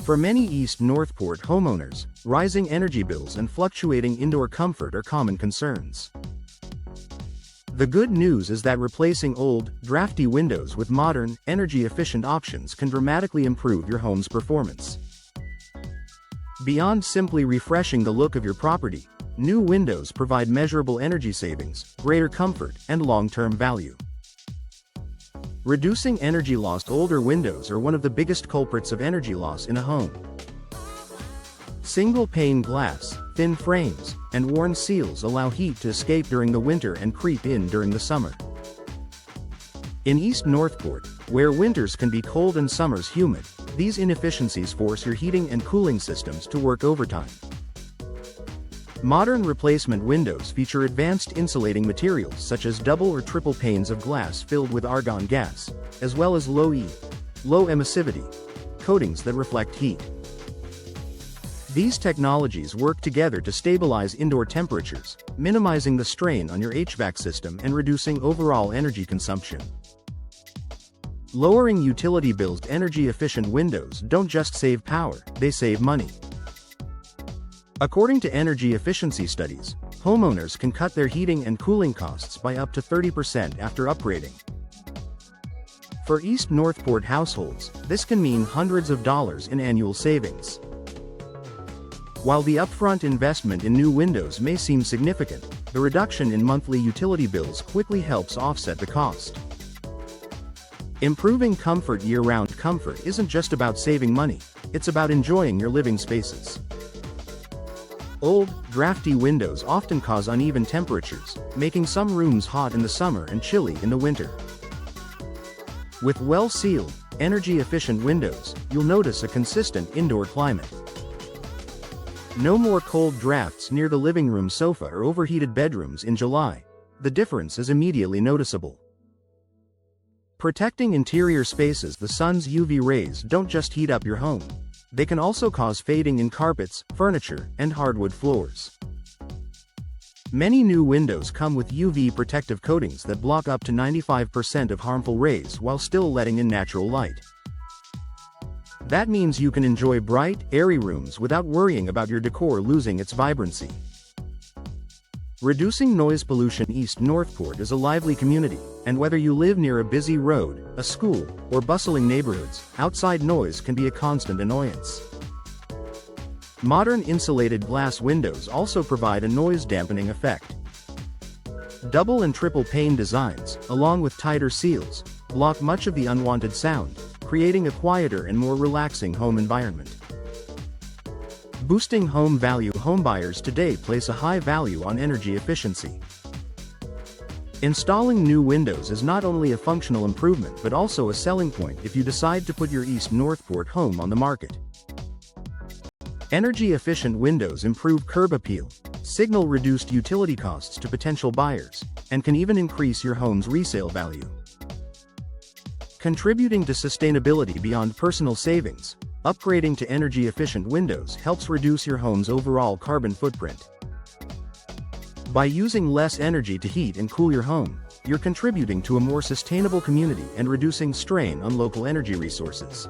For many East Northport homeowners, rising energy bills and fluctuating indoor comfort are common concerns. The good news is that replacing old, drafty windows with modern, energy-efficient options can dramatically improve your home's performance. Beyond simply refreshing the look of your property, new windows provide measurable energy savings, greater comfort, and long-term value. Reducing energy loss. Older windows are one of the biggest culprits of energy loss in a home. Single-pane glass, thin frames, and worn seals allow heat to escape during the winter and creep in during the summer. In East Northport, where winters can be cold and summers humid, these inefficiencies force your heating and cooling systems to work overtime. Modern replacement windows feature advanced insulating materials such as double or triple panes of glass filled with argon gas, as well as low emissivity coatings that reflect heat. These technologies work together to stabilize indoor temperatures, minimizing the strain on your HVAC system and reducing overall energy consumption. Lowering utility bills. Energy-efficient windows don't just save power, they save money. According to energy efficiency studies, homeowners can cut their heating and cooling costs by up to 30% after upgrading. For East Northport households, this can mean hundreds of dollars in annual savings. While the upfront investment in new windows may seem significant, the reduction in monthly utility bills quickly helps offset the cost. Improving comfort. Year-round comfort isn't just about saving money, it's about enjoying your living spaces. Old, drafty windows often cause uneven temperatures, making some rooms hot in the summer and chilly in the winter. With well-sealed, energy-efficient windows, you'll notice a consistent indoor climate. No more cold drafts near the living room sofa or overheated bedrooms in July. The difference is immediately noticeable. Protecting interior spaces. The sun's UV rays don't just heat up your home. They can also cause fading in carpets, furniture, and hardwood floors. Many new windows come with UV protective coatings that block up to 95% of harmful rays while still letting in natural light. That means you can enjoy bright, airy rooms without worrying about your decor losing its vibrancy. Reducing noise pollution. East Northport is a lively community, and whether you live near a busy road, a school, or bustling neighborhoods, outside noise can be a constant annoyance. Modern insulated glass windows also provide a noise-dampening effect. Double and triple pane designs, along with tighter seals, block much of the unwanted sound, creating a quieter and more relaxing home environment. Boosting home value. Homebuyers today place a high value on energy efficiency. Installing new windows is not only a functional improvement but also a selling point if you decide to put your East Northport home on the market. Energy-efficient windows improve curb appeal, signal reduced utility costs to potential buyers, and can even increase your home's resale value. Contributing to sustainability. Beyond personal savings, upgrading to energy-efficient windows helps reduce your home's overall carbon footprint. By using less energy to heat and cool your home, you're contributing to a more sustainable community and reducing strain on local energy resources.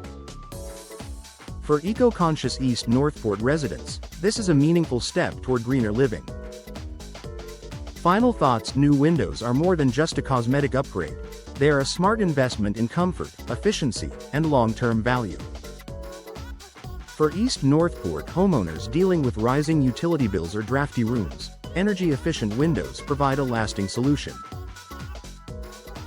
For eco-conscious East Northport residents, this is a meaningful step toward greener living. Final thoughts. New windows are more than just a cosmetic upgrade. They are a smart investment in comfort, efficiency, and long-term value. For East Northport homeowners dealing with rising utility bills or drafty rooms, energy-efficient windows provide a lasting solution.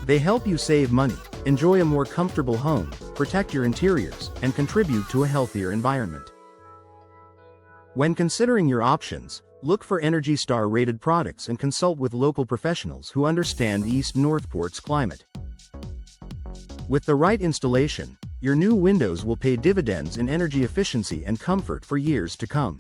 They help you save money, enjoy a more comfortable home, protect your interiors, and contribute to a healthier environment. When considering your options, look for Energy Star-rated products and consult with local professionals who understand East Northport's climate. With the right installation, your new windows will pay dividends in energy efficiency and comfort for years to come.